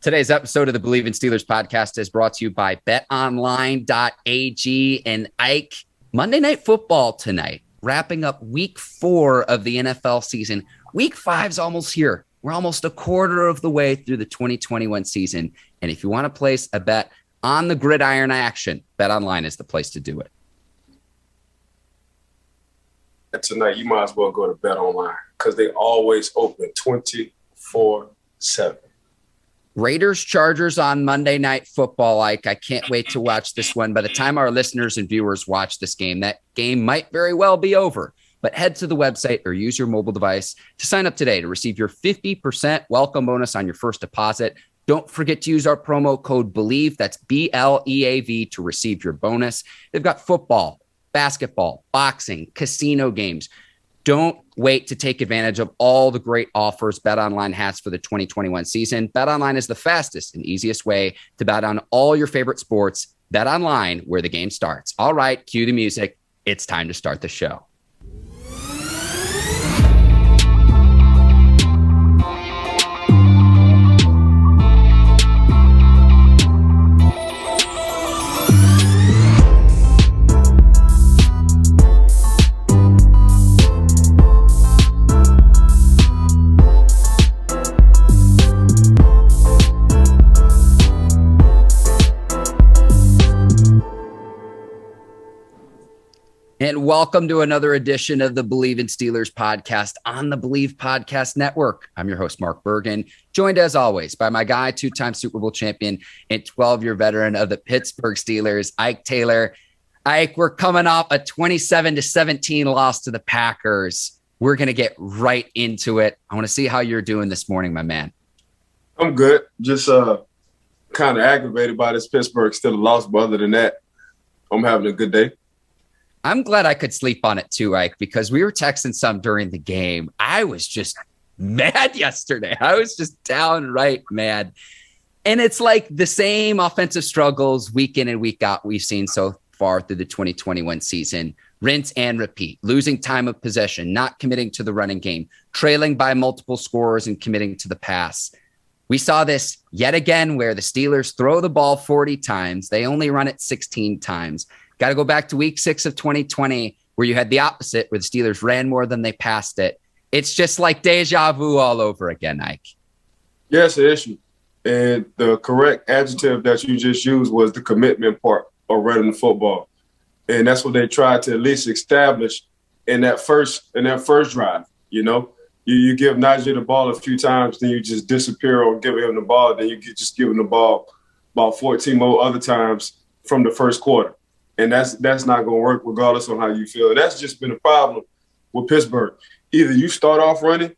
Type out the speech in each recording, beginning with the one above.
Today's episode of the Bleav in Steelers podcast is brought to you by betonline.ag and Ike. Monday Night Football tonight, wrapping up week 4 of the NFL season. Week 5's almost here. We're almost a quarter of the way through the 2021 season. And if you want to place a bet on the gridiron action, BetOnline is the place to do it. Tonight, you might as well go to BetOnline because they always open 24/7. Raiders Chargers on Monday Night Football. I can't wait to watch this one. By the time our listeners and viewers watch this game, that game might very well be over. But head to the website or use your mobile device to sign up today to receive your 50% welcome bonus on your first deposit. Don't forget to use our promo code Bleav, that's BLEAV, to receive your bonus. They've got football, basketball, boxing, casino games. Don't wait to take advantage of all the great offers BetOnline has for the 2021 season. BetOnline is the fastest and easiest way to bet on all your favorite sports. BetOnline, where the game starts. All right, cue the music. It's time to start the show. And welcome to another edition of the Bleav in Steelers podcast on the Bleav Podcast Network. I'm your host, Mark Bergin, joined as always by my guy, 2-time Super Bowl champion and 12-year veteran of the Pittsburgh Steelers, Ike Taylor. Ike, we're coming off a 27-17 loss to the Packers. We're going to get right into it. I want to see how you're doing this morning, my man. I'm good. Just kind of aggravated by this Pittsburgh Steelers loss, but other than that, I'm having a good day. I'm glad I could sleep on it too, Ike, because we were texting some during the game. I was just mad yesterday. I was just downright mad. And it's like the same offensive struggles week in and week out we've seen so far through the 2021 season. Rinse and repeat, losing time of possession, not committing to the running game, trailing by multiple scores and committing to the pass. We saw this yet again where the Steelers throw the ball 40 times. They only run it 16 times. Got to go back to week 6 of 2020 where you had the opposite, where the Steelers ran more than they passed it. It's just like deja vu all over again, Ike. Yes, an issue. And the correct adjective that you just used was the commitment part of running the football. And that's what they tried to at least establish in that first drive. You know, you give Najee the ball a few times, then you just disappear on giving him the ball. Then you just give him the ball about 14 more other times from the first quarter. And that's not going to work regardless on how you feel. That's just been a problem with Pittsburgh. Either you start off running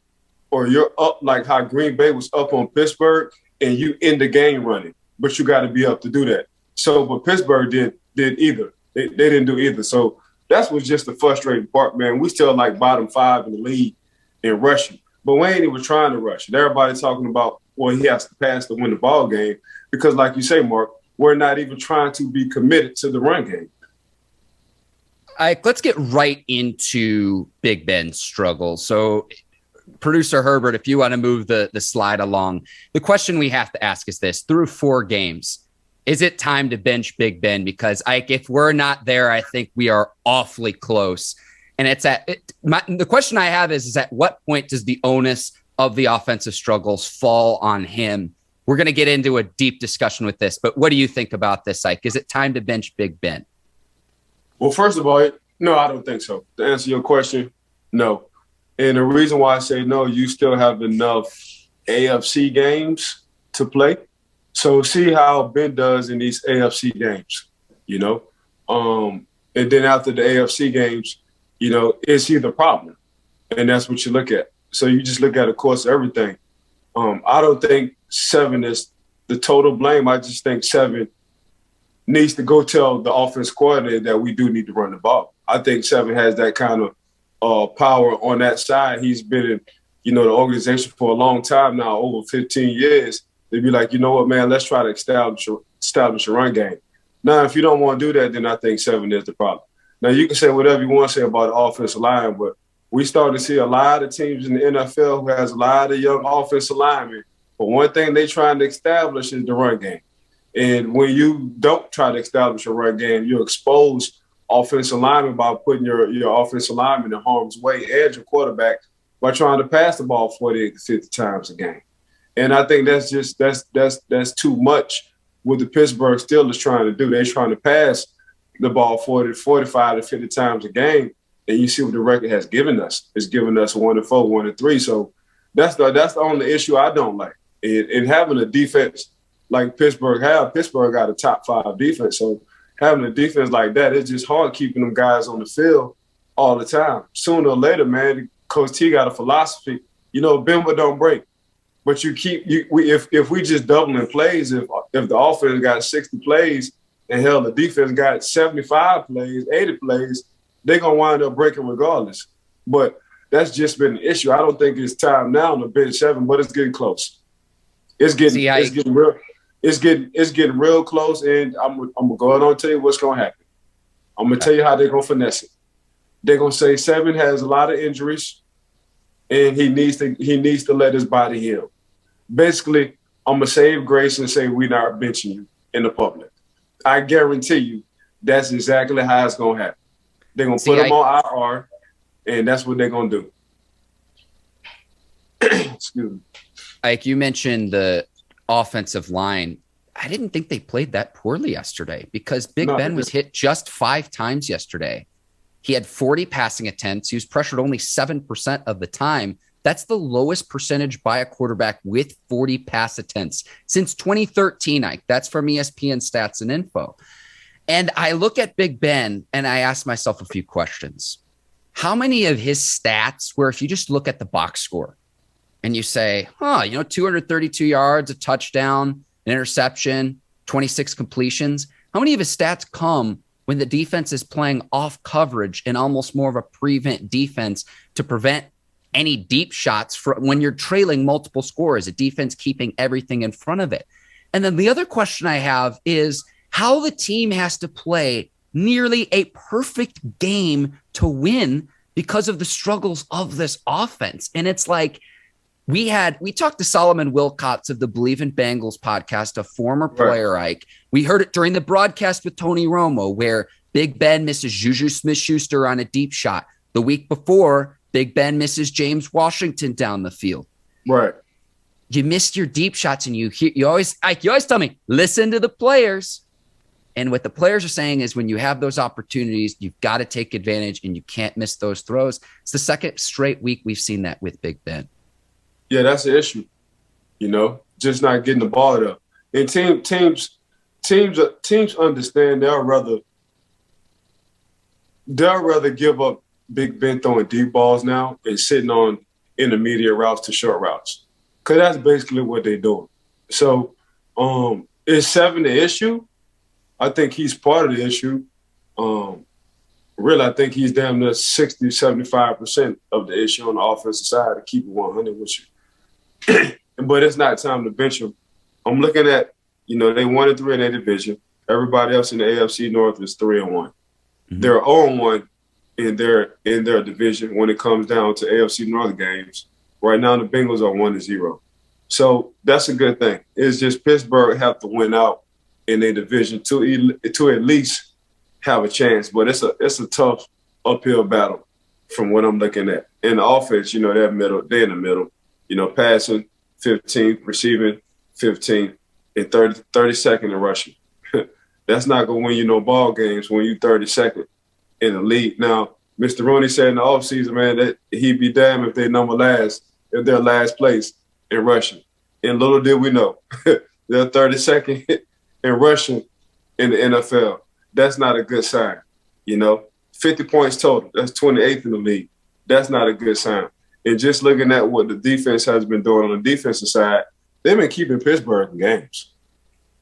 or you're up like how Green Bay was up on Pittsburgh and you end the game running. But you got to be up to do that. So, but Pittsburgh did either. They didn't do either. So that's what's just the frustrating part, man. We still like bottom 5 in the league in rushing. But we ain't even trying to rush it. Everybody's talking about, well, he has to pass to win the ball game. Because like you say, Mark, we're not even trying to be committed to the run game. Let's get right into Big Ben's struggle. So, producer Herbert, if you want to move the slide along, the question we have to ask is this. Through 4 games, is it time to bench Big Ben? Because, Ike, if we're not there, I think we are awfully close. And the question I have is at what point does the onus of the offensive struggles fall on him? We're going to get into a deep discussion with this, but what do you think about this, Ike? Is it time to bench Big Ben? Well, first of all, no, I don't think so. To answer your question, no. And the reason why I say no, you still have enough AFC games to play. So see how Ben does in these AFC games, you know. And then after the AFC games, you know, is he the problem? And that's what you look at. So you just look at, of course, everything. I don't think 7 is the total blame. I just think 7 needs to go tell the offense coordinator that we do need to run the ball. I think 7 has that kind of power on that side. He's been in, you know, the organization for a long time now, over 15 years. They'd be like, you know what, man, let's try to establish a run game. Now, if you don't want to do that, then I think 7 is the problem. Now, you can say whatever you want to say about the offensive line, but we started to see a lot of teams in the NFL who has a lot of young offensive linemen But one thing they trying to establish is the run game. And when you don't try to establish a run game, you expose offensive linemen by putting your offensive lineman in harm's way and your quarterback by trying to pass the ball 48 to 50 times a game. And I think that's too much what the Pittsburgh Steelers trying to do. They're trying to pass the ball 45 to 50 times a game. And you see what the record has given us. It's given us 1-4, 1-3. So that's the only issue I don't like. And having a defense like Pittsburgh got a top 5 defense. So having a defense like that, it's just hard keeping them guys on the field all the time. Sooner or later, man, Coach T got a philosophy. Bend but don't break. But if we just doubling plays, if the offense got 60 plays and hell, the defense got 75 plays, 80 plays, they're going to wind up breaking regardless. But that's just been the issue. I don't think it's time now to bench 7, but it's getting close. It's getting real close, and I'm going to go ahead and tell you what's going to happen. I'm going to tell you how they're going to finesse it. They're going to say 7 has a lot of injuries, and he needs to let his body heal. Basically, I'm going to save grace and say we're not benching you in the public. I guarantee you that's exactly how it's going to happen. They're going to put him on IR, and that's what they're going to do. Excuse me. Like you mentioned the offensive line. I didn't think they played that poorly yesterday because Big Ben was hit just 5 times yesterday. He had 40 passing attempts. He was pressured only 7% of the time. That's the lowest percentage by a quarterback with 40 pass attempts since 2013, Ike. That's from ESPN Stats and Info. And I look at Big Ben and I ask myself a few questions. How many of his stats where if you just look at the box score and you say, 232 yards, a touchdown, an interception, 26 completions, how many of his stats come when the defense is playing off coverage and almost more of a prevent defense to prevent any deep shots when you're trailing multiple scores, a defense keeping everything in front of it? And then the other question I have is how the team has to play nearly a perfect game to win because of the struggles of this offense. And it's like we talked to Solomon Wilcots of the Bleav in Bengals podcast, a former player, Ike. We heard it during the broadcast with Tony Romo where Big Ben misses Juju Smith-Schuster on a deep shot. The week before, Big Ben misses James Washington down the field. Right. You missed your deep shots, and you always tell me, listen to the players. And what the players are saying is when you have those opportunities, you've got to take advantage, and you can't miss those throws. It's the second straight week we've seen that with Big Ben. Yeah, that's the issue. Just not getting the ball up. And teams understand they'll rather give up Big Ben throwing deep balls now and sitting on intermediate routes to short routes. Because that's basically what they're doing. So is 7 the issue? I think he's part of the issue. Really, I think he's damn near 60, 75% of the issue on the offensive side to keep it 100 with you. But it's not time to bench him. I'm looking at, they 1-3 in their division. Everybody else in the AFC North is 3-1. Mm-hmm. They're 0-1 in their division when it comes down to AFC North games. Right now, the Bengals are 1-0. So that's a good thing. It's just Pittsburgh have to win out in their division to at least have a chance. But it's a tough uphill battle from what I'm looking at. In the offense, they're in the middle. Passing 15th, receiving 15th, and 32nd in rushing. That's not going to win you no ball games when you 32nd in the league. Now, Mr. Rooney said in the offseason, man, that he'd be damned if if they're last place in rushing. And little did we know, they're 32nd in rushing in the NFL. That's not a good sign, 50 points total. That's 28th in the league. That's not a good sign. And just looking at what the defense has been doing on the defensive side, they've been keeping Pittsburgh in games.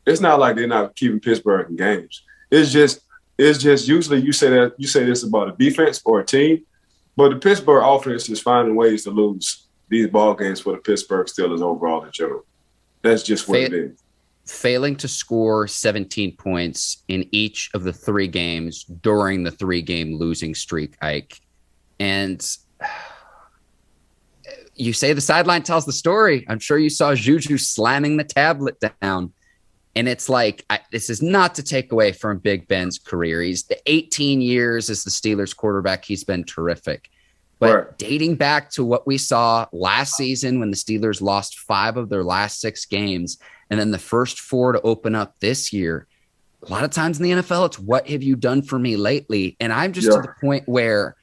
It's not like they're not keeping Pittsburgh in games. It's just usually you say this about a defense or a team, but the Pittsburgh offense is finding ways to lose these ball games for the Pittsburgh Steelers overall in general. That's just what it is. Failing to score 17 points in each of the 3 games during the 3-game losing streak, Ike. And you say the sideline tells the story. I'm sure you saw Juju slamming the tablet down. And it's like, this is not to take away from Big Ben's career. He's the 18 years as the Steelers quarterback. He's been terrific. But dating back to what we saw last season when the Steelers lost 5 of their last 6 games, and then the first 4 to open up this year, a lot of times in the NFL, it's what have you done for me lately? And I'm just to the point where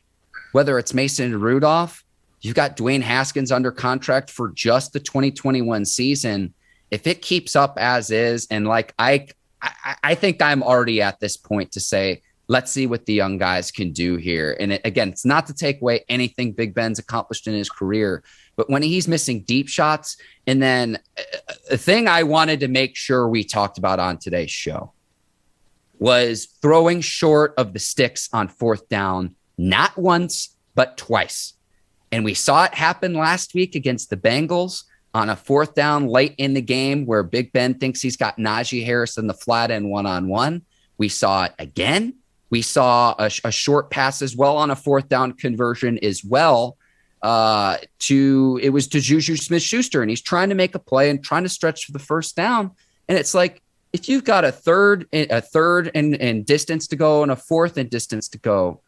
whether it's Mason Rudolph, you've got Dwayne Haskins under contract for just the 2021 season. If it keeps up as is, and like I think I'm already at this point to say, let's see what the young guys can do here. And again, it's not to take away anything Big Ben's accomplished in his career, but when he's missing deep shots, and then a thing I wanted to make sure we talked about on today's show was throwing short of the sticks on 4th down, not once, but twice. And we saw it happen last week against the Bengals on a 4th down late in the game where Big Ben thinks he's got Najee Harris in the flat end one-on-one. We saw it again. We saw a short pass as well on a 4th down conversion as well. It was to Juju Smith-Schuster, and he's trying to make a play and trying to stretch for the 1st down. And it's like, if you've got a third and distance to go and a 4th and distance to go,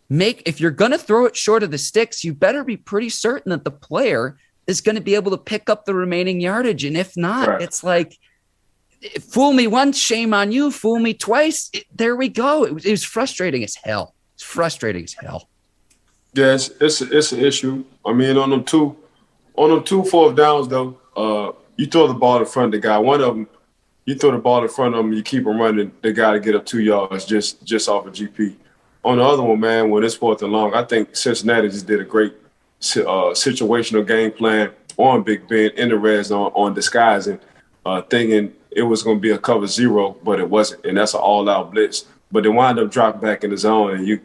if you're going to throw it short of the sticks, you better be pretty certain that the player is going to be able to pick up the remaining yardage. And if not, it's like, fool me once, shame on you. Fool me twice. There we go. It was frustrating as hell. It's frustrating as hell. Yes, it's an issue. I mean, on them two 4th downs though, you throw the ball in front of the guy. One of them, you throw the ball in front of him, you keep him running. The guy to get up 2 yards just off of GP. On the other one, man, when it's 4th and long, I think Cincinnati just did a great situational game plan on Big Ben in the red zone on disguising, thinking it was going to be a cover 0, but it wasn't, and that's an all-out blitz. But they wound up dropping back in the zone, and you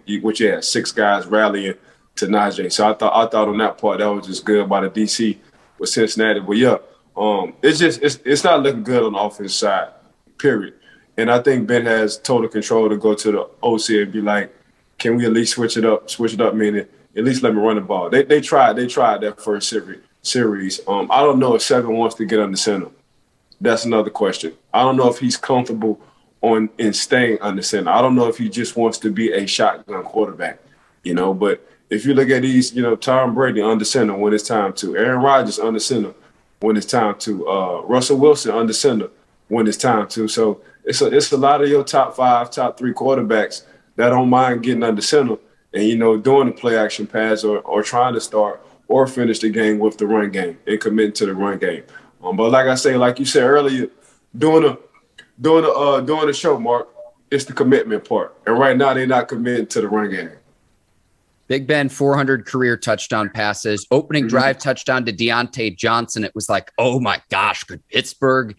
had 6 guys rallying to Najee. So I thought on that part that was just good by the DC with Cincinnati. But yeah, it's not looking good on the offensive side, period. And I think Ben has total control to go to the OC and be like, can we at least switch it up, meaning at least let me run the ball. They tried that first series. I don't know if 7 wants to get under center. That's another question. I don't know if he's comfortable in staying under center. I don't know if he just wants to be a shotgun quarterback, but if you look at these, Tom Brady under center when it's time to, Aaron Rodgers under center when it's time to, Russell Wilson under center when it's time to. So it's a lot of your top 5, top 3 quarterbacks that don't mind getting under center and, doing the play action pass or trying to start or finish the game with the run game and commit to the run game. But like you said earlier, doing the show, Mark, it's the commitment part. And right now they're not committing to the run game. Big Ben, 400 career touchdown passes, opening drive touchdown to Deontay Johnson. It was like, oh my gosh, could Pittsburgh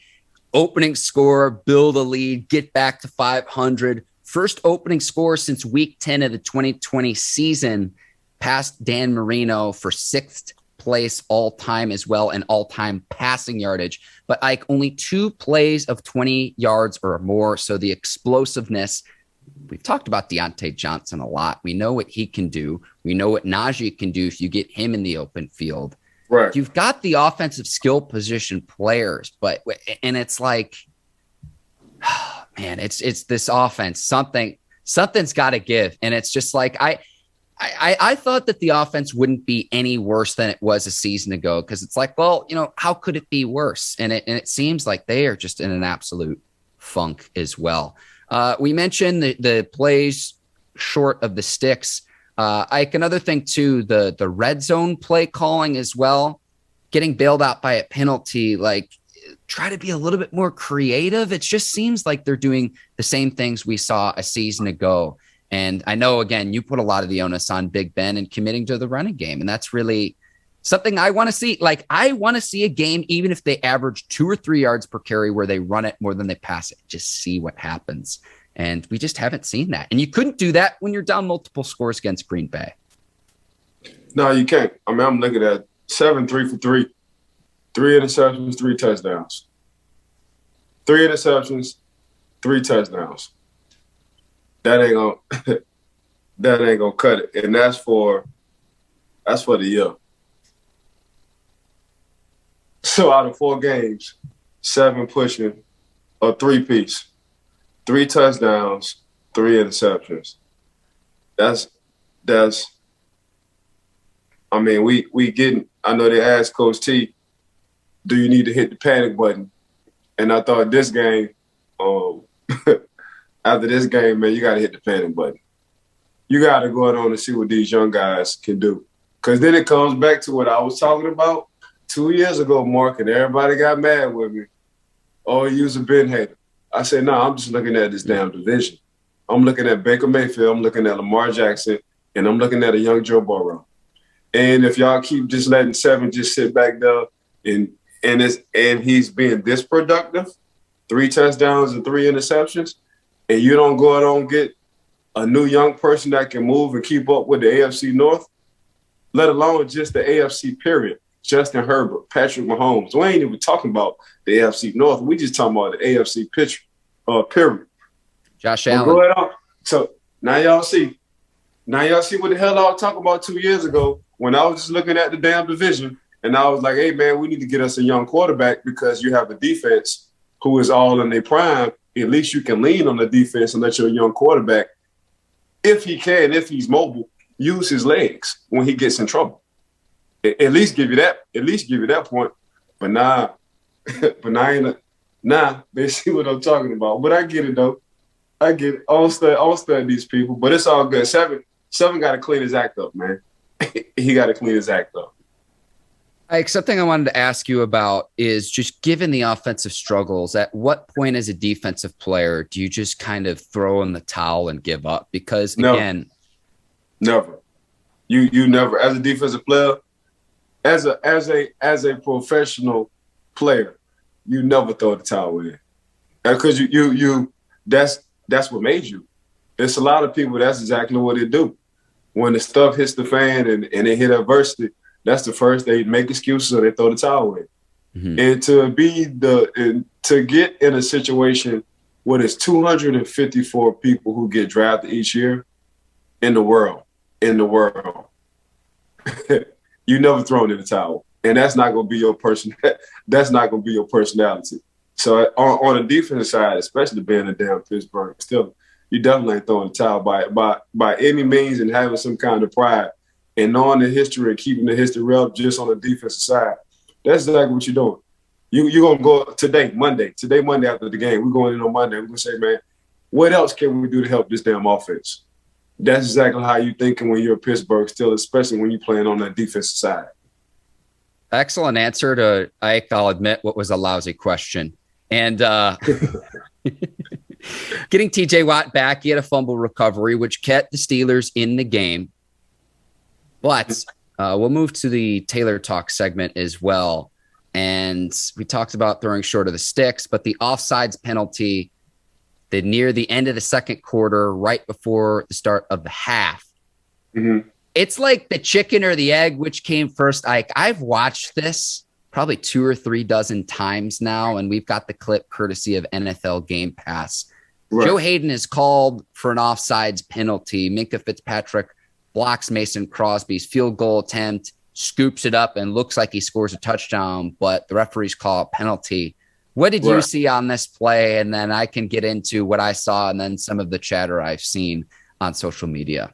opening score, build a lead, get back to 500. First opening score since week 10 of the 2020 season, past Dan Marino for 6th place all-time as well, and all-time passing yardage. But like only 2 plays of 20 yards or more. So the explosiveness, we've talked about Deontay Johnson a lot. We know what he can do. We know what Najee can do if you get him in the open field. Right. You've got the offensive skill position players, and it's like, man, it's this offense. Something's got to give. And it's just like, I thought that the offense wouldn't be any worse than it was a season ago. Cause it's like, well, how could it be worse? And it seems like they are just in an absolute funk as well. We mentioned the plays short of the sticks. Another thing too, the red zone play calling as well, getting bailed out by a penalty, like try to be a little bit more creative. It just seems like they're doing the same things we saw a season ago. And I know, again, you put a lot of the onus on Big Ben and committing to the running game. And that's really something I want to see. Like, I want to see a game, even if they average 2 or 3 yards per carry, where they run it more than they pass it. Just see what happens. And we just haven't seen that. And you couldn't do that when you're down multiple scores against Green Bay. No, you can't. I mean, I'm looking at 7, 3 for 3. 3 interceptions, 3 touchdowns. 3 interceptions, 3 touchdowns. That ain't gonna cut it. And that's for the year. So out of 4 games, 7 pushing, a 3-piece, 3 touchdowns, 3 interceptions. That's. I mean, we getting. I know they asked Coach T, "Do you need to hit the panic button?" And I thought this game, after this game, man, you got to hit the panic button. You got to go on and see what these young guys can do. Because then it comes back to what I was talking about 2 years ago, Mark, and everybody got mad with me. Oh, you was a Ben hater. I said, no, I'm just looking at this damn division. I'm looking at Baker Mayfield, I'm looking at Lamar Jackson, and I'm looking at a young Joe Burrow. And if y'all keep just letting 7 just sit back there and he's being this productive, 3 touchdowns and 3 interceptions, and you don't go out and get a new young person that can move and keep up with the AFC North, let alone just the AFC period. Justin Herbert, Patrick Mahomes. We ain't even talking about the AFC North. We just talking about the AFC period. Josh Allen. Go ahead on. So now y'all see what the hell I was talking about 2 years ago when I was just looking at the damn division and I was like, hey, man, we need to get us a young quarterback because you have a defense who is all in their prime. At least you can lean on the defense and let your young quarterback, if he's mobile, use his legs when he gets in trouble. At least give you that point. But they see what I'm talking about. But I get it though. I get it. I don't study these people, but it's all good. Seven got to clean his act up, man. He got to clean his act up. Something I wanted to ask you about is just given the offensive struggles, at what point as a defensive player do you just kind of throw in the towel and give up? Because again, never. You never, as a defensive player, as a professional player, you never throw the towel in. Because that's what made you. There's a lot of people, that's exactly what they do. When the stuff hits the fan and they hit adversity, that's the first, they make excuses or they throw the towel in. Mm-hmm. And to get in a situation where there's 254 people who get drafted each year in the world, you never thrown in the towel. And that's not going to be your person. That's not going to be your personality. So on the defensive side, especially being a damn Pittsburgh Steelers, you definitely ain't throwing the towel by any means and having some kind of pride and knowing the history and keeping the history up just on the defensive side. That's exactly what you're doing. You're going to go today, Monday after the game. We're going in on Monday. We're going to say, man, what else can we do to help this damn offense? That's exactly how you're thinking when you're a Pittsburgh Steelers, especially when you're playing on that defensive side. Excellent answer to, I'll admit, what was a lousy question. And getting TJ Watt back, he had a fumble recovery, which kept the Steelers in the game. But we'll move to the Taylor Talk segment as well. And we talked about throwing short of the sticks, but the offsides penalty near the end of the second quarter, right before the start of the half. Mm-hmm. It's like the chicken or the egg, which came first. I've watched this probably 2 or 3 dozen times now, and we've got the clip courtesy of NFL Game Pass. Right. Joe Haden is called for an offsides penalty. Minkah Fitzpatrick blocks Mason Crosby's field goal attempt, scoops it up, and looks like he scores a touchdown, but the referees call a penalty. What did you see on this play? And then I can get into what I saw and then some of the chatter I've seen on social media.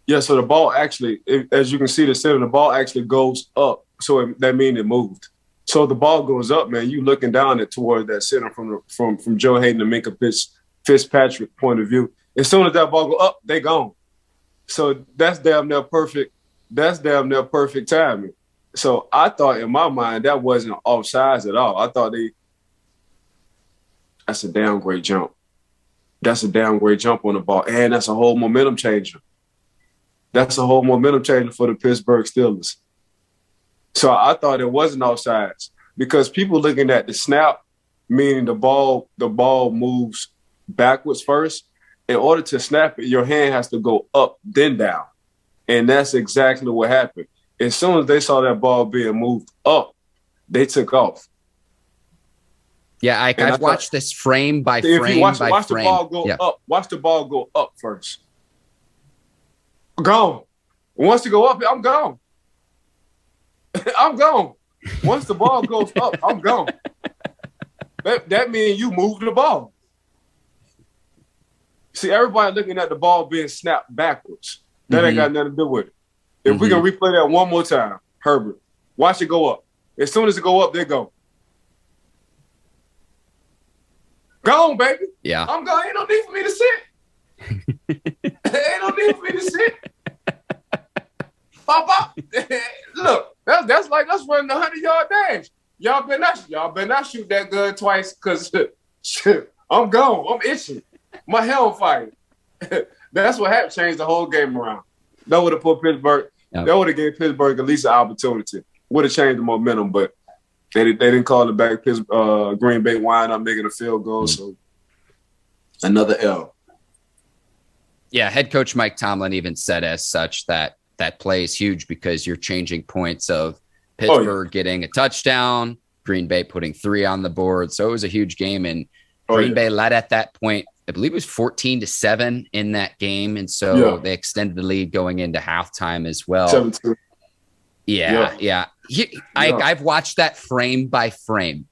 Yeah, so the ball actually, as you can see the center, the ball actually goes up. So that means it moved. So the ball goes up, man. You looking down it toward that center from Joe Haden and Minkah Fitzpatrick point of view. As soon as that ball go up, they gone. So that's damn near perfect. That's damn near perfect timing. So I thought in my mind that wasn't offsides at all. I thought that's a damn great jump. That's a damn great jump on the ball. And that's a whole momentum changer. That's a whole momentum changer for the Pittsburgh Steelers. So I thought it wasn't offsides because people looking at the snap, meaning the ball moves backwards first. In order to snap it, your hand has to go up, then down. And that's exactly what happened. As soon as they saw that ball being moved up, they took off. Yeah, I've watched this frame by frame. If you watch the ball go up, watch the ball go up first. Gone. Once to go up, I'm gone. I'm gone. Once the ball goes up, I'm gone. That means you move the ball. See, everybody looking at the ball being snapped backwards. That ain't got nothing to do with it. If we can replay that one more time, Herbert, watch it go up. As soon as it go up, they go. Go on, baby. Yeah. I'm going. Ain't no need for me to sit. Ain't no need for me to sit. Pop up. Look, that's like us running a 100-yard dash. Y'all better not shoot that gun twice, because I'm gone. I'm itching. My hell fire. That's what happened. Changed the whole game around. That would have put Pittsburgh. Yep. That would have gave Pittsburgh at least an opportunity. Would have changed the momentum, but they didn't call it back. Green Bay wind up making a field goal, so another L. Yeah, head coach Mike Tomlin even said as such that play is huge because you're changing points of Pittsburgh getting a touchdown, Green Bay putting 3 on the board. So it was a huge game, and Green Bay led at that point. I Bleav it was 14-7 in that game, and so they extended the lead going into halftime as well. 7-2. Yeah. I've watched that frame by frame.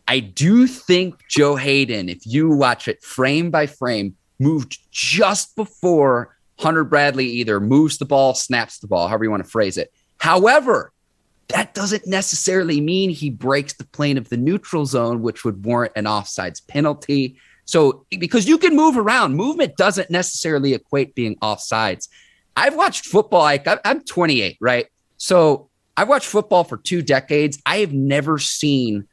I do think Joe Haden, if you watch it frame by frame, moved just before Hunter Bradley either moves the ball, snaps the ball, however you want to phrase it. However, that doesn't necessarily mean he breaks the plane of the neutral zone, which would warrant an offsides penalty. So because you can move around, movement doesn't necessarily equate being offsides. I've watched football. I'm 28, right? So I've watched football for 2 decades. I have never seen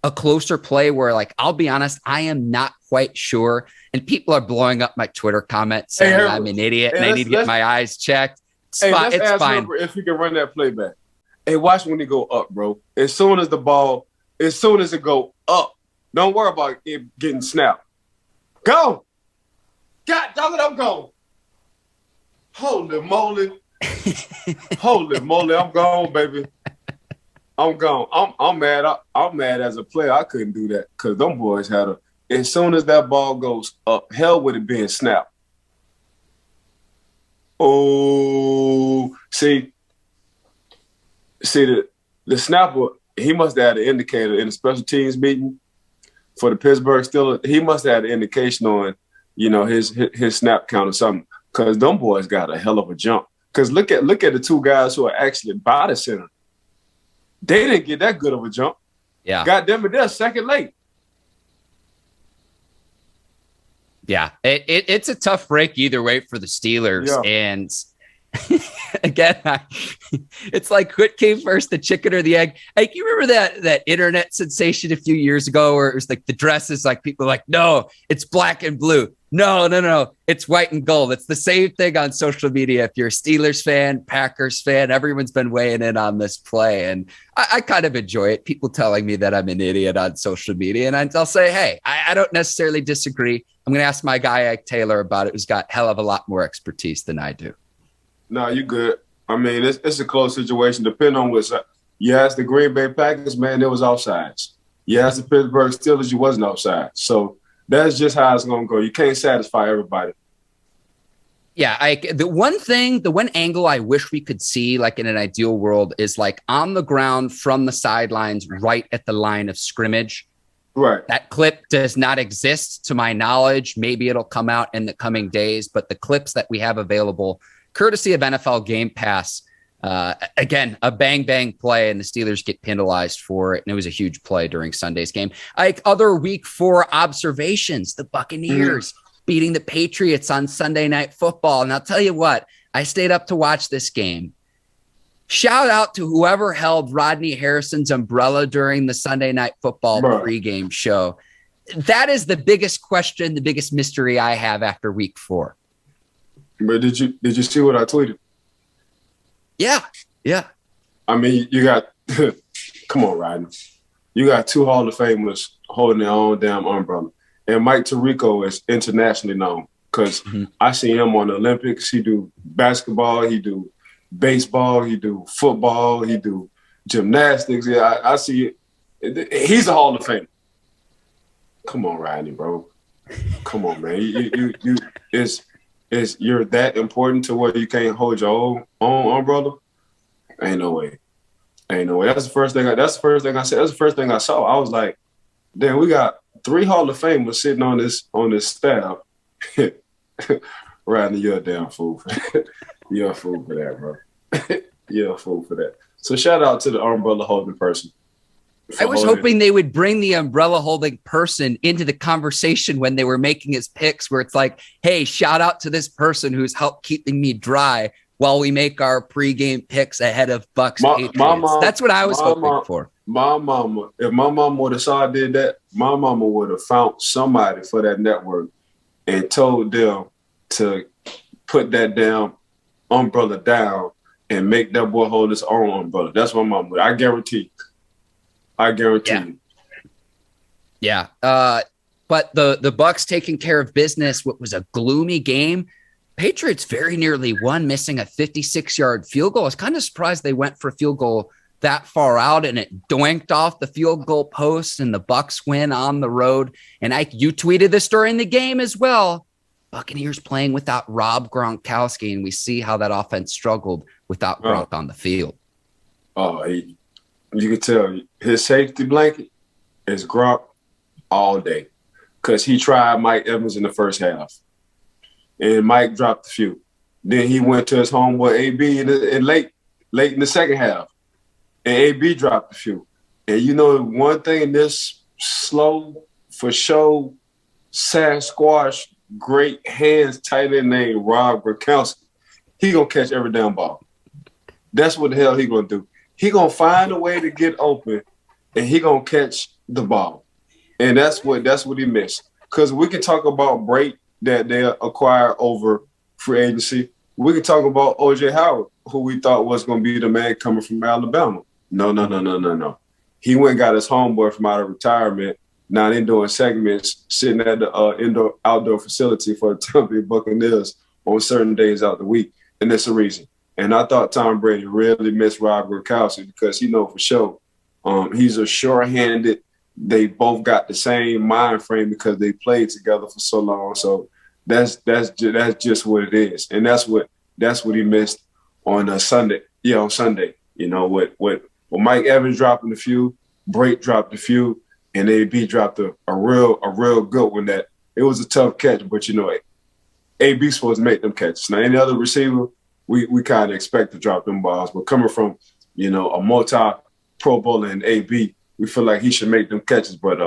a closer play where, like, I'll be honest, I am not quite sure. And people are blowing up my Twitter comments saying I'm an idiot and I need to get my eyes checked. Let's ask fine. If you can run that play back. Hey, watch when it go up, bro. As soon as it go up, don't worry about it getting snapped. Go. God dog it, I'm gone. Holy moly. Holy moly, I'm gone, baby. I'm gone. I'm mad. I'm mad as a player. I couldn't do that because them boys had as soon as that ball goes up, hell with it being snapped. Oh, see the snapper, he must have had an indicator in the special teams meeting for the Pittsburgh Steelers. He must have had an indication on, his snap count or something, because them boys got a hell of a jump. Because look at the 2 guys who are actually by the center. They didn't get that good of a jump. Yeah. Got them, they're second late. Yeah, it's a tough break either way for the Steelers. Yeah. And again, it's like what came first, the chicken or the egg? Like, you remember that internet sensation a few years ago where it was like the dresses, like people were like, no, it's black and blue. No, it's white and gold. It's the same thing on social media. If you're a Steelers fan, Packers fan, everyone's been weighing in on this play. And I kind of enjoy it. People telling me that I'm an idiot on social media. And I'll say, hey, I don't necessarily disagree. I'm going to ask my guy, Ike Taylor, about it, who's got hell of a lot more expertise than I do. No, you good. I mean, it's a close situation. Depending on what's up. You asked the Green Bay Packers, man, there was offsides. You asked the Pittsburgh Steelers, you wasn't offsides. So that's just how it's going to go. You can't satisfy everybody. Yeah, the one angle I wish we could see, like in an ideal world, is like on the ground from the sidelines right at the line of scrimmage. Right. That clip does not exist to my knowledge. Maybe it'll come out in the coming days, but the clips that we have available, courtesy of NFL Game Pass, again, a bang play, and the Steelers get penalized for it. And it was a huge play during Sunday's game. Like other week 4 observations, the Buccaneers beating the Patriots on Sunday Night Football. And I'll tell you what, I stayed up to watch this game. Shout out to whoever held Rodney Harrison's umbrella during the Sunday Night Football pregame show. That is the biggest question, the biggest mystery I have after week 4. But did you see what I tweeted? Yeah. I mean, you got come on, Rodney. You got 2 Hall of Famers holding their own damn umbrella. And Mike Tirico is internationally known because I see him on the Olympics. He do basketball, he do baseball, he do football, he do gymnastics. Yeah, I see it. He's a Hall of Famer. Come on, Rodney, bro. Come on, man. You're that important to where you can't hold your own umbrella? Ain't no way. Ain't no way. That's the first thing I said. That's the first thing I saw. I was like, damn, we got 3 Hall of Famers sitting on this staff. Riding, you're a damn fool for that. You're a fool for that, bro. You're a fool for that. So shout out to the umbrella holding person. I was hoping they would bring the umbrella holding person into the conversation when they were making his picks, where it's like, hey, shout out to this person who's helped keeping me dry while we make our pregame picks ahead of Bucks Patriots. That's what I was hoping for. My mama, if my mama would have saw I did that, my mama would have found somebody for that network and told them to put that damn umbrella down and make that boy hold his own umbrella. That's what my mom would. I guarantee you. Yeah. But the Bucks taking care of business, what was a gloomy game. Patriots very nearly won, missing a 56-yard field goal. I was kind of surprised they went for a field goal that far out, and it doinked off the field goal post, and the Bucks win on the road. And you tweeted this during the game as well. Buccaneers playing without Rob Gronkowski, and we see how that offense struggled without Gronk on the field. Oh, you can tell his safety blanket is Gronk all day, because he tried Mike Evans in the first half, and Mike dropped a few. Then he went to his homeboy AB in late in the second half, and AB dropped a few. And you know one thing, this slow for show Sasquatch, great hands tight end named Rob Gronkowski, he gonna catch every damn ball. That's what the hell he gonna do. He gonna find a way to get open, and he gonna catch the ball. And that's what he missed. Because we can talk about Brate that they acquired over free agency. We can talk about O.J. Howard, who we thought was gonna be the man coming from Alabama. No. He went and got his homeboy from out of retirement. Now they're doing segments, sitting at the outdoor facility for the Tampa Bay Buccaneers on certain days out the week. And that's the reason. And I thought Tom Brady really missed Rob Gronkowski, because he know for sure he's a sure-handed. They both got the same mind frame because they played together for so long. So that's just what it is. And that's what he missed on Sunday. Yeah, on Sunday. You know, what Mike Evans dropping a few, Brate dropped a few, and AB dropped a real good one. That it was a tough catch, but you know, AB supposed to make them catches. Now any other receiver, we kind of expect to drop them balls, but coming from, you know, a multi-Pro Bowler in AB, we feel like he should make them catches. But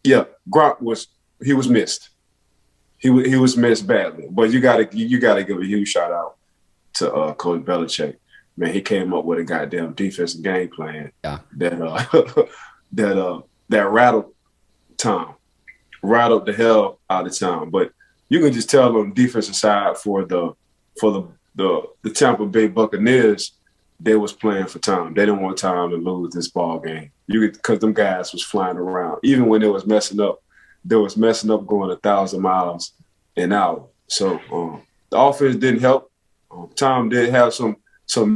Gronk was missed. He was missed badly. But you gotta give a huge shout out to Coach Belichick. Man, he came up with a goddamn defensive game plan that rattled Tom, rattled the hell out of Tom. But you can just tell on the defensive side for the Tampa Bay Buccaneers, they was playing for Tom. They didn't want Tom to lose this ball game. Because them guys was flying around. Even when they was messing up, going 1,000 miles an hour. So the offense didn't help. Tom did have some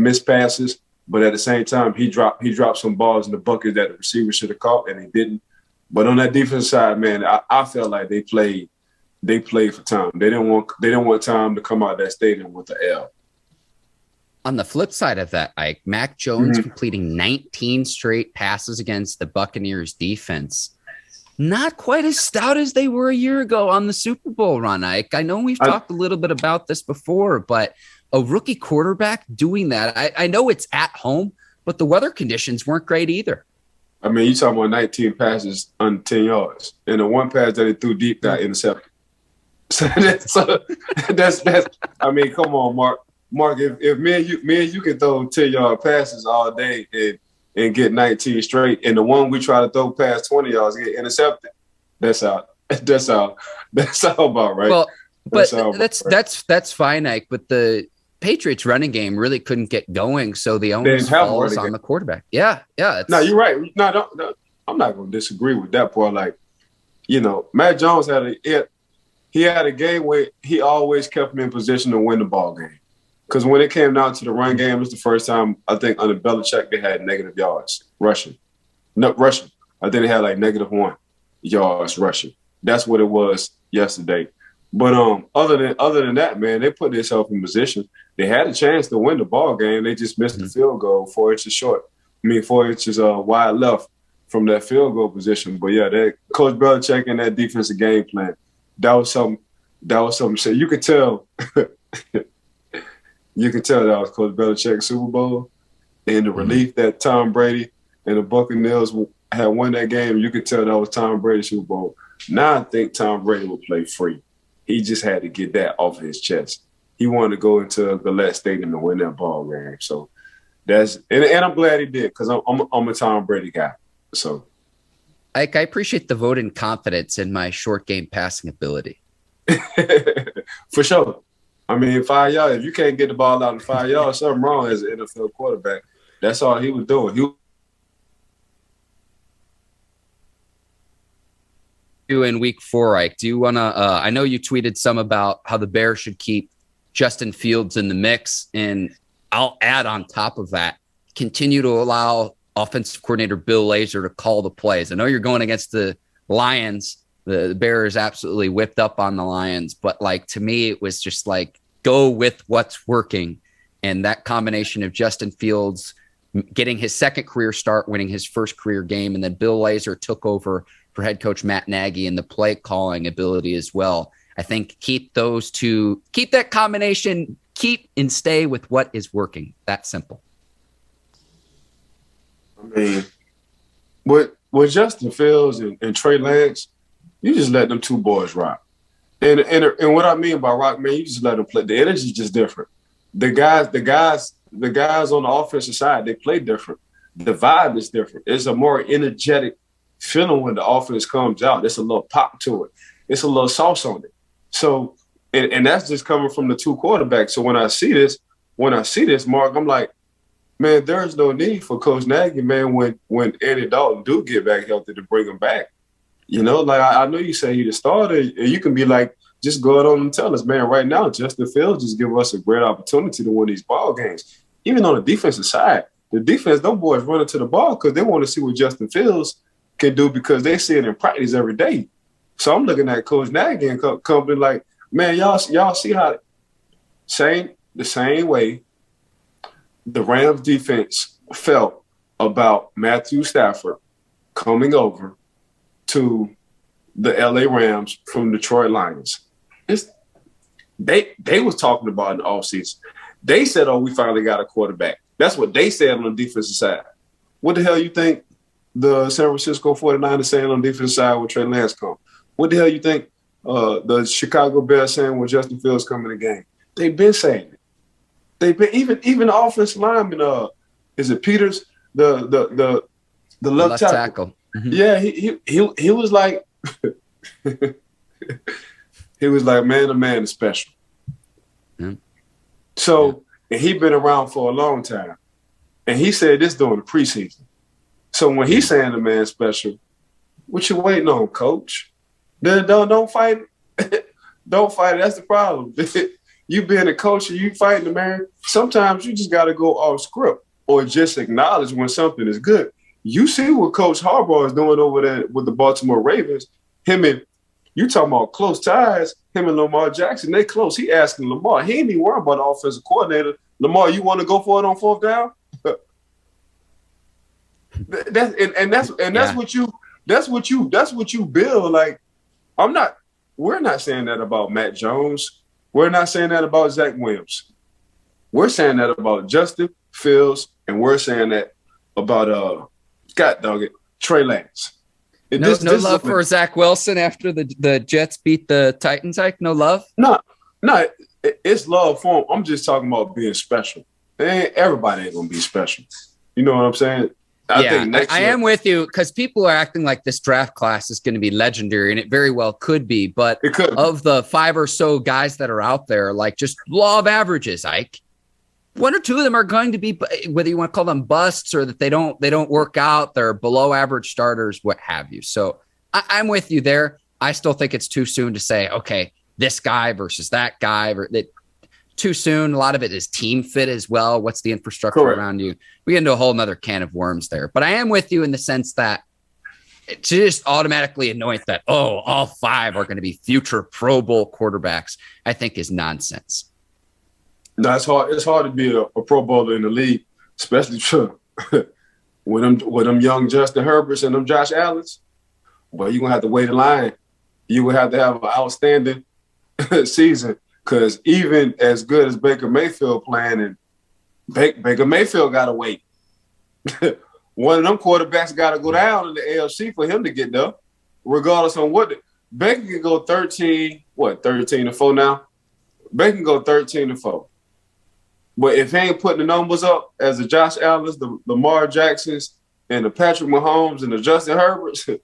missed passes, but at the same time, he dropped some balls in the bucket that the receiver should have caught, and he didn't. But on that defense side, man, I felt like they played for Tom. They didn't want Tom to come out of that stadium with the L. On the flip side of that, Mac Jones completing 19 straight passes against the Buccaneers defense. Not quite as stout as they were a year ago on the Super Bowl run, Ike. I know we've talked a little bit about this before, but a rookie quarterback doing that, I know it's at home, but the weather conditions weren't great either. I mean, you're talking about 19 passes under 10 yards, and the one pass that he threw deep got intercepted. So that's I mean, come on, Mark. Mark, if me and you can throw 10-yard passes all day and get 19 straight, and the one we try to throw past 20 yards get intercepted, that's all about right. Well, that's fine, Ike. But the Patriots running game really couldn't get going, so the onus falls on the quarterback. Yeah. No, you're right. No, I'm not going to disagree with that part. Like, you know, Matt Jones had a game where he always kept him in position to win the ball game. Because when it came down to the run game, it was the first time, I think, under Belichick, they had negative yards rushing. No, rushing. I think they had like -1 yards rushing. That's what it was yesterday. But other than that, man, they put themselves in position. They had a chance to win the ball game. They just missed the field goal 4 inches short. 4 inches wide left from that field goal position. But yeah, that Coach Belichick and that defensive game plan, that was something. So you could tell. You can tell that was Coach Belichick's Super Bowl, and the relief that Tom Brady and the Buccaneers had won that game. You could tell that was Tom Brady's Super Bowl. Now I think Tom Brady will play free. He just had to get that off his chest. He wanted to go into Gillette Stadium and win that ball game. So and I'm glad he did, because I'm a Tom Brady guy. So I appreciate the vote in confidence in my short game passing ability. For sure. I mean, 5 yards, if you can't get the ball out in 5 yards, something wrong as an NFL quarterback. That's all he was doing. In week 4, Ike, do you want to I know you tweeted some about how the Bears should keep Justin Fields in the mix, and I'll add on top of that, continue to allow offensive coordinator Bill Lazor to call the plays. I know you're going against the Lions. The Bears absolutely whipped up on the Lions, but like, to me, it was just like, go with what's working. And that combination of Justin Fields getting his second career start, winning his first career game, and then Bill Lazor took over for head coach Matt Nagy and the play calling ability as well. I think keep those two, keep that combination, keep and stay with what is working. That simple. I mean, with Justin Fields and Trey Lance, you just let them two boys rock. And what I mean by rock, man, you just let them play. The energy is just different. The guys on the offensive side, they play different. The vibe is different. It's a more energetic feeling when the offense comes out. There's a little pop to it. It's a little sauce on it. So, and that's just coming from the two quarterbacks. So when I see this, Mark, I'm like, man, there is no need for Coach Nagy, man, when Andy Dalton do get back healthy, to bring him back. You know, like I know you say he the starter, and you can be like, just go out on and tell us, man, right now, Justin Fields just give us a great opportunity to win these ball games. Even on the defensive side, the defense, those boys running to the ball because they want to see what Justin Fields can do, because they see it in practice every day. So I'm looking at Coach Nagy and company like, man, y'all see how the same way the Rams defense felt about Matthew Stafford coming over to the LA Rams from Detroit Lions. They was talking about in the offseason. They said, oh, we finally got a quarterback. That's what they said on the defensive side. What the hell you think the San Francisco 49ers saying on the defensive side when Trey Lance come? What the hell you think the Chicago Bears saying when Justin Fields come in the game? They've been saying it. They've been even the offensive lineman, is it Peters, the left tackle? Mm-hmm. Yeah, he was like he was like, man, the man is special. Mm-hmm. So and he been around for a long time, and he said this during the preseason. So when he's saying the man special, what you waiting on, Coach? Don't fight. Don't fight. That's the problem. You being a coach and you fighting the man. Sometimes you just got to go off script or just acknowledge when something is good. You see what Coach Harbaugh is doing over there with the Baltimore Ravens. You talking about close ties, him and Lamar Jackson, they close. He asking Lamar. He ain't even worried about the offensive coordinator. Lamar, you want to go for it on fourth down? That's what you build. Like, we're not saying that about Matt Jones. We're not saying that about Zach Williams. We're saying that about Justin Fields, and we're saying that about Trey Lance. No love for Zach Wilson after the Jets beat the Titans, Ike? No love? No, it's love for him. I'm just talking about being special. Everybody ain't going to be special. You know what I'm saying? I am with you, because people are acting like this draft class is going to be legendary, and it very well could be. But of the 5 or so guys that are out there, like, just law of averages, Ike, 1 or 2 of them are going to be, whether you want to call them busts or that they don't work out, they're below average starters, what have you. So I'm with you there. I still think it's too soon to say, okay, this guy versus that guy. Too soon. A lot of it is team fit as well. What's the infrastructure around you? We get into a whole nother can of worms there. But I am with you in the sense that to just automatically anoint that, all 5 are going to be future Pro Bowl quarterbacks, I think is nonsense. No, it's hard. It's hard to be a Pro Bowler in the league, especially with them young Justin Herberts and them Josh Allens, well, you're going to have to wait in line. You will have to have an outstanding season, because even as good as Baker Mayfield playing, and Baker Mayfield got to wait. One of them quarterbacks got to go down in the AFC for him to get there, regardless on what. Baker can go 13-4 now? Baker can go 13-4. But if he ain't putting the numbers up as the Josh Allens, the Lamar Jacksons, and the Patrick Mahomes and the Justin Herberts, he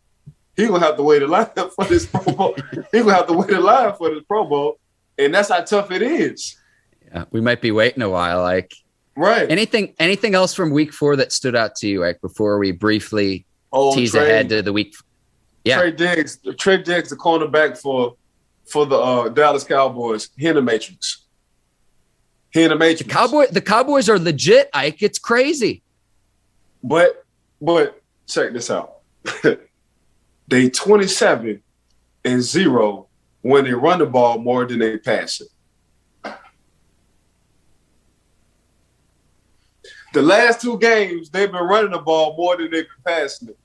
going to have to wait in line for this Pro Bowl. He going to have to wait in line for this Pro Bowl. And that's how tough it is. Yeah, we might be waiting a while. Like, right. Anything else from week 4 that stood out to you, like, before we briefly tease ahead to the week? Yeah. Trey Diggs, the cornerback for the Dallas Cowboys. He in the Matrix. The Cowboys are legit, Ike. It's crazy. But check this out. They 27-0 when they run the ball more than they pass it. The last 2 games, they've been running the ball more than they've been passing it.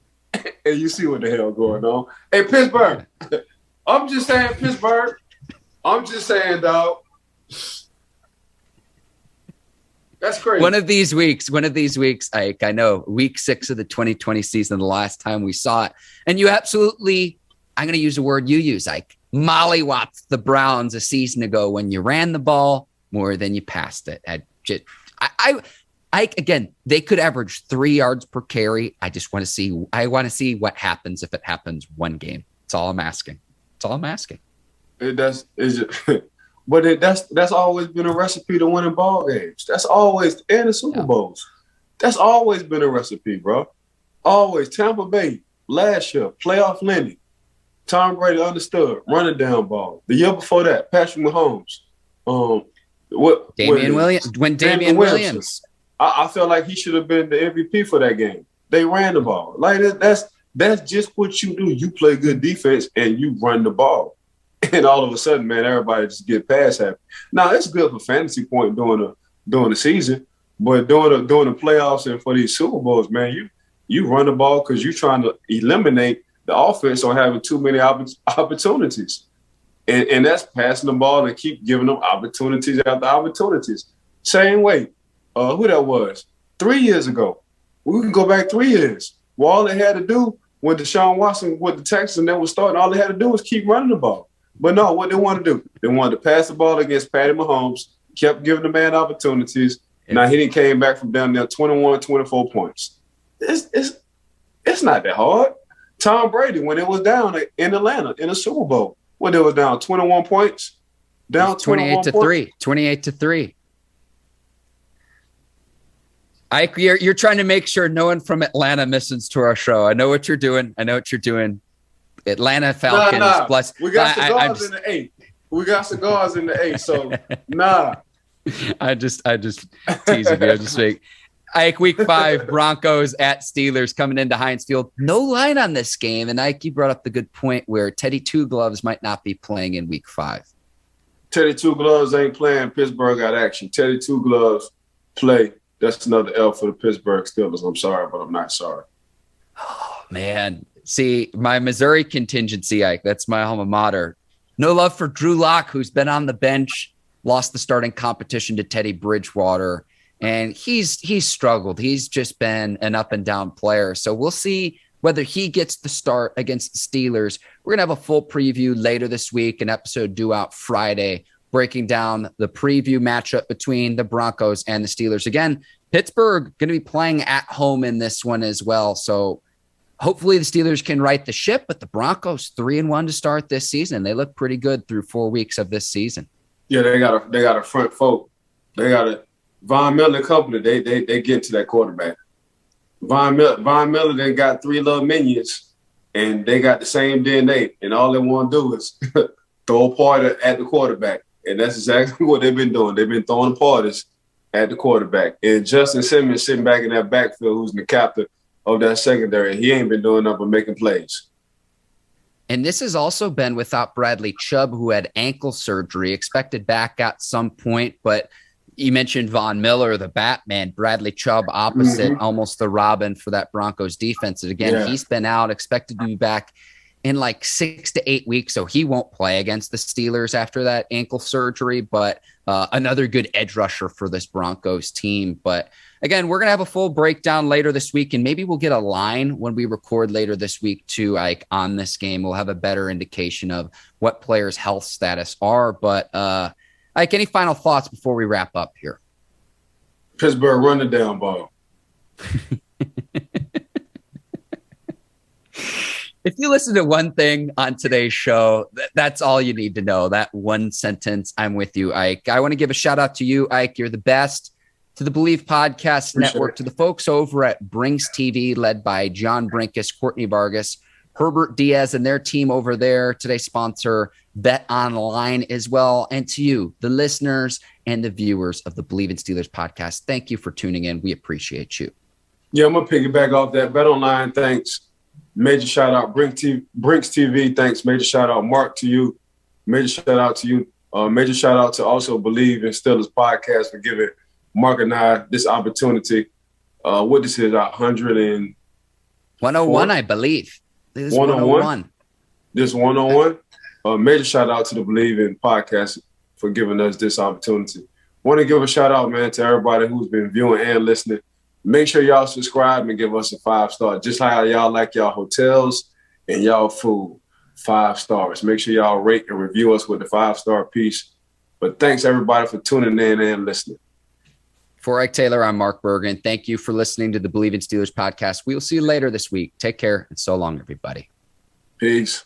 And you see what the hell going on. Hey, Pittsburgh. I'm just saying, Pittsburgh. I'm just saying, dog. That's crazy. One of these weeks, Ike, I know, week 6 of the 2020 season, the last time we saw it. And you absolutely, I'm going to use a word you use, Ike, mollywopped the Browns a season ago when you ran the ball more than you passed it. Ike, again, they could average 3 yards per carry. I want to see what happens if it happens one game. That's all I'm asking. That's always been a recipe to winning ball games. That's always, and the Super Bowls. That's always been a recipe, bro. Always. Tampa Bay, last year, playoff Lenny. Tom Brady understood, running down ball. The year before that, Patrick Mahomes. Damian Williams. I felt like he should have been the MVP for that game. They ran the ball. Like that's just what you do. You play good defense and you run the ball. And all of a sudden, man, everybody just get pass happy. Now it's good for fantasy point during the season, but during the playoffs and for these Super Bowls, man, you run the ball because you're trying to eliminate the offense on having too many opportunities, and that's passing the ball and keep giving them opportunities after opportunities. Same way, who that was 3 years ago. We can go back 3 years. Well, all they had to do when Deshaun Watson with the Texans that was starting, all they had to do was keep running the ball. But no, what they want to do, they wanted to pass the ball against Patty Mahomes, kept giving the man opportunities. Yeah. Now he didn't came back from down there 21, 24 points. It's not that hard. Tom Brady, when it was down in Atlanta in the Super Bowl, when it was down 21 points, down 28-3. 28-3. Ike, you're trying to make sure no one from Atlanta listens to our show. I know what you're doing. Atlanta Falcons. Nah. Plus, we got cigars in the 8. We got cigars in the 8. So nah. I just teasing you. I'm just saying. Ike, week 5, Broncos at Steelers coming into Heinz Field. No line on this game. And Ike, you brought up the good point where Teddy Two Gloves might not be playing in week 5. Teddy Two Gloves ain't playing. Pittsburgh got action. Teddy Two Gloves play. That's another L for the Pittsburgh Steelers. I'm sorry, but I'm not sorry. Oh, man. See, my Missouri contingency, Ike, that's my alma mater. No love for Drew Lock, who's been on the bench, lost the starting competition to Teddy Bridgewater, and he's struggled. He's just been an up and down player. So we'll see whether he gets the start against the Steelers. We're going to have a full preview later this week, an episode due out Friday, breaking down the preview matchup between the Broncos and the Steelers. Again, Pittsburgh going to be playing at home in this one as well. So hopefully the Steelers can right the ship, but the Broncos 3-1 to start this season. They look pretty good through 4 weeks of this season. Yeah, they got a front folk. They got a Von Miller company. They get to that quarterback. Von Miller then got 3 little minions, and they got the same DNA, and all they want to do is throw a party at the quarterback, and that's exactly what they've been doing. They've been throwing parties at the quarterback, and Justin Simmons sitting back in that backfield, who's the captain of that secondary. He ain't been doing nothing but making plays. And this has also been without Bradley Chubb, who had ankle surgery, expected back at some point, but You mentioned Von Miller, the Batman, Bradley Chubb opposite, almost the Robin for that Broncos defense. And again, he's been out, expected to be back in like 6 to 8 weeks. So he won't play against the Steelers after that ankle surgery, but another good edge rusher for this Broncos team. But again, we're going to have a full breakdown later this week, and maybe we'll get a line when we record later this week too, like on this game. We'll have a better indication of what players' health status are. But Ike, any final thoughts before we wrap up here? Pittsburgh, run the down ball. If you listen to one thing on today's show, that's all you need to know. That one sentence, I'm with you, Ike. I want to give a shout out to you, Ike. You're the best. To the Bleav Podcast Network, to the folks over at Brinks TV, led by John Brinkus, Courtney Vargas, Herbert Diaz, and their team over there. Today's sponsor, Bet Online as well. And to you, the listeners and the viewers of the Bleav in Steelers podcast, thank you for tuning in. We appreciate you. Yeah, I'm going to piggyback off that. Bet Online, thanks. Major shout out. Brinks TV, thanks. Major shout out. Mark, to you. Major shout out to you. Major shout out to also Bleav in Steelers podcast for giving Mark and I this opportunity. What this is, 101, I believe. This is 101. This 101. Major shout out to the Bleav in podcast for giving us this opportunity. Want to give a shout out, man, to everybody who's been viewing and listening. Make sure y'all subscribe and give us a 5-star. Just how y'all like y'all hotels and y'all food, 5 stars. Make sure y'all rate and review us with the 5-star piece. But thanks, everybody, for tuning in and listening. For Ike Taylor, I'm Mark Bergin. Thank you for listening to the Bleav in Steelers podcast. We will see you later this week. Take care, and so long, everybody. Peace.